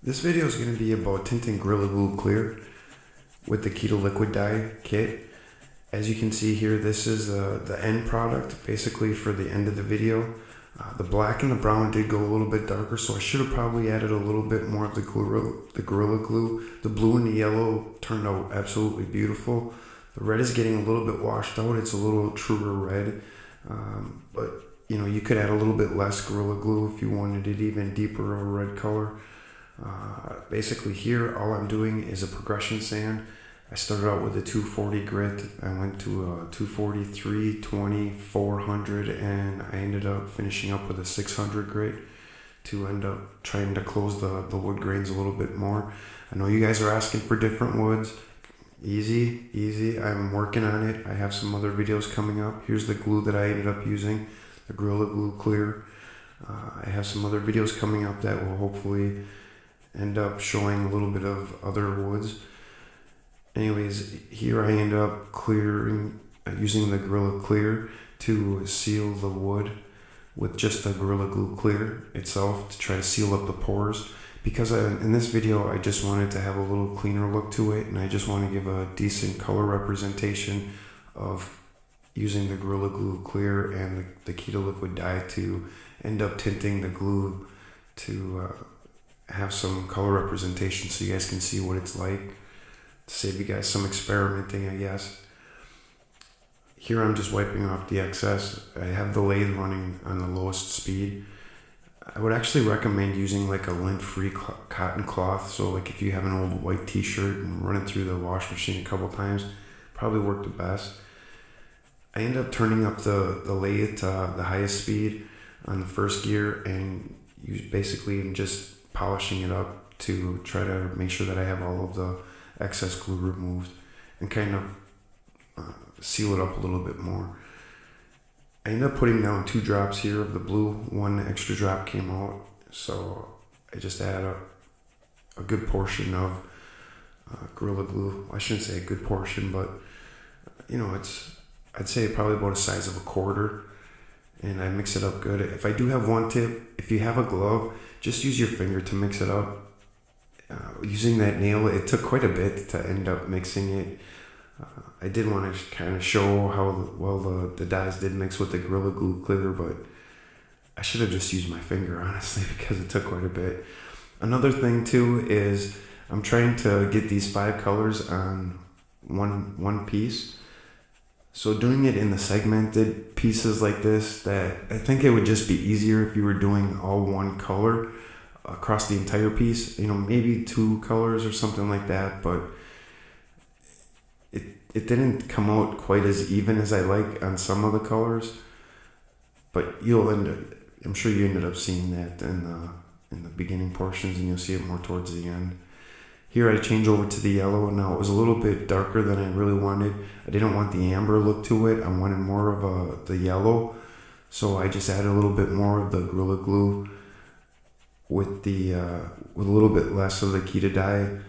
This video is going to be about tinting Gorilla Glue Clear with the Keda liquid dye kit. As you can see here, this is the end product, basically for the end of the video. The black and the brown did go a little bit darker, so I should have probably added a little bit more of the Gorilla Glue. The blue and the yellow turned out absolutely beautiful. The red is getting a little bit washed out. It's a little truer red, but you know, you could add a little bit less Gorilla Glue if you wanted it even deeper of a red color. Basically here, all I'm doing is a progression sand. I started out with a 240 grit. I went to a 240, 320, 400, and I ended up finishing up with a 600 grit to end up trying to close the wood grains a little bit more. I know you guys are asking for different woods. Easy. I'm working on it. I have some other videos coming up. Here's the glue that I ended up using, the Gorilla Glue Clear. I have some other videos coming up that will hopefully end up showing a little bit of other woods. Anyways, here I end up using the Gorilla Clear to seal the wood with just the Gorilla Glue Clear itself to try to seal up the pores. Because in this video, I just wanted to have a little cleaner look to it, and I just want to give a decent color representation of using the Gorilla Glue Clear and the Keda liquid dye to end up tinting the glue to have some color representation so you guys can see what it's like, to save you guys some experimenting, I guess. Here I'm just wiping off the excess. I have the lathe running on the lowest speed. I would actually recommend using like a lint-free cotton cloth. So like if you have an old white t-shirt and run it through the wash machine a couple times, probably work the best. I end up turning up the lathe to the highest speed on the first gear and basically just polishing it up to try to make sure that I have all of the excess glue removed and kind of seal it up a little bit more. I ended up putting down 2 drops here of the blue. 1 extra drop came out, so I just add a good portion of Gorilla Glue. I shouldn't say a good portion, but you know, I'd say probably about the size of a quarter, and I mix it up good. If I do have one tip, if you have a glove, just use your finger to mix it up. Using that nail, it took quite a bit to end up mixing it. I did want to kind of show how well the dyes did mix with the Gorilla Glue Clear, but I should have just used my finger, honestly, because it took quite a bit. Another thing too is I'm trying to get these 5 colors on one piece. So doing it in the segmented pieces like this, that I think it would just be easier if you were doing all one color across the entire piece. You know, maybe 2 colors or something like that, but it didn't come out quite as even as I like on some of the colors. But I'm sure you ended up seeing that in the beginning portions, and you'll see it more towards the end. Here I change over to the yellow. Now it was a little bit darker than I really wanted. I didn't want the amber look to it. I wanted more of the yellow. So I just added a little bit more of the Gorilla Glue with a little bit less of the Keda dye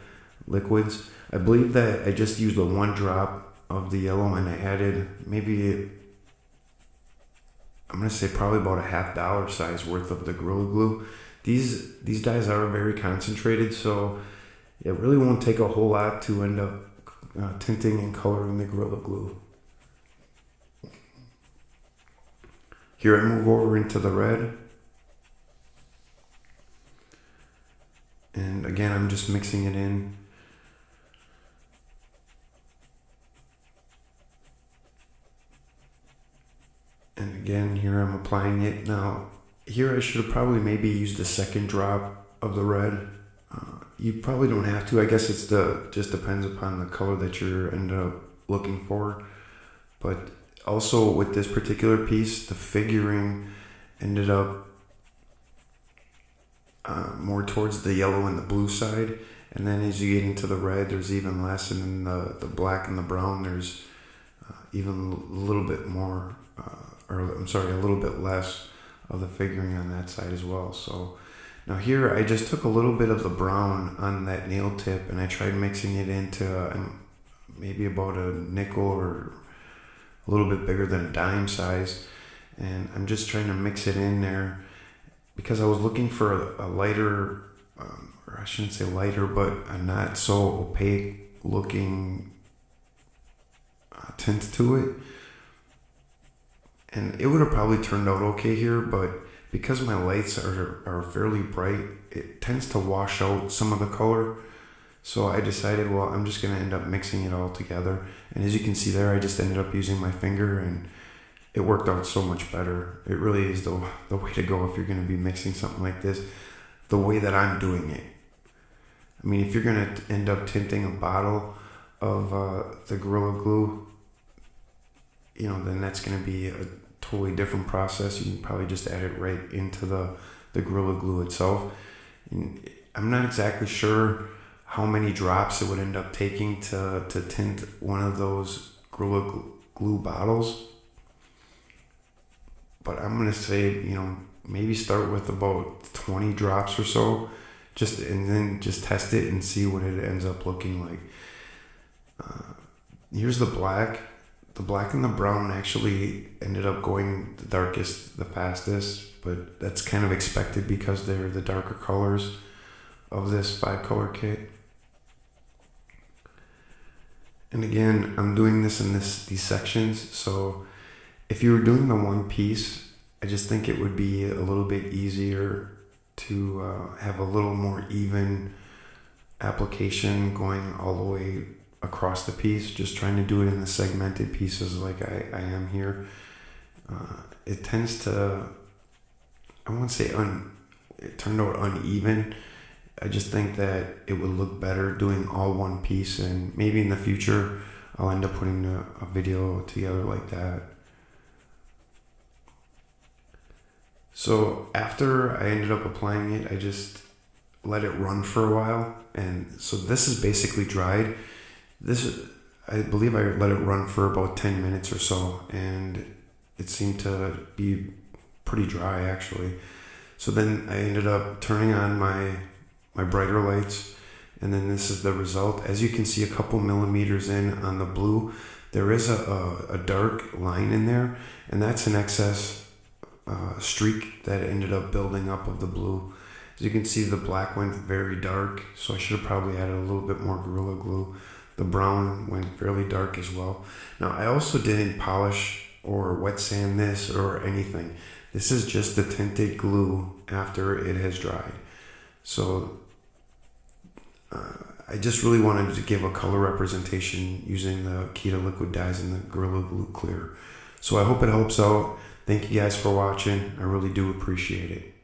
liquids. I believe that I just used 1 drop of the yellow, and I added maybe, I'm going to say probably about a $50 size worth of the Gorilla Glue. These dyes are very concentrated, so it really won't take a whole lot to end up tinting and coloring the Gorilla Glue. Here I move over into the red. And again, I'm just mixing it in. And again, here I'm applying it. Now, here I should have probably maybe used a 2nd drop of the red. You probably don't have to. I guess just depends upon the color that you're end up looking for. But also with this particular piece, the figuring ended up more towards the yellow and the blue side. And then as you get into the red, there's even less. And then the black and the brown, there's even a little bit more, a little bit less of the figuring on that side as well. So now here I just took a little bit of the brown on that nail tip, and I tried mixing it into maybe about a nickel or a little bit bigger than a dime size. And I'm just trying to mix it in there because I was looking for a lighter or I shouldn't say lighter, but a not so opaque looking tint to it. And it would have probably turned out okay here, but because my lights are fairly bright, it tends to wash out some of the color. So I decided, well, I'm just going to end up mixing it all together. And as you can see there, I just ended up using my finger, and it worked out so much better. It really is the way to go if you're going to be mixing something like this, the way that I'm doing it. I mean, if you're going to end up tinting a bottle of the Gorilla Glue, you know, then that's going to be a totally different process. You can probably just add it right into the Gorilla Glue itself. And I'm not exactly sure how many drops it would end up taking to tint one of those Gorilla Glue bottles. But I'm going to say, you know, maybe start with about 20 drops or so, and then just test it and see what it ends up looking like. Here's the black. The black and the brown actually ended up going the darkest, the fastest, but that's kind of expected because they're the darker colors of this 5-color kit. And again, I'm doing this in these sections, so if you were doing the one piece, I just think it would be a little bit easier to have a little more even application going all the way across the piece, just trying to do it in the segmented pieces like I am here. It tends to, I won't say it turned out uneven. I just think that it would look better doing all one piece, and maybe in the future I'll end up putting a video together like that. So after I ended up applying it, I just let it run for a while, and so this is basically dried. I believe I let it run for about 10 minutes or so, and it seemed to be pretty dry actually. So then I ended up turning on my brighter lights, and then this is the result. As you can see, a couple millimeters in on the blue, there is a dark line in there, and that's an excess streak that ended up building up of the blue. As you can see, the black went very dark, so I should have probably added a little bit more Gorilla Glue. The brown went fairly dark as well. Now, I also didn't polish or wet sand this or anything. This is just the tinted glue after it has dried. So I just really wanted to give a color representation using the Keda liquid dyes and the Gorilla Glue clear. So I hope it helps out. Thank you guys for watching. I really do appreciate it.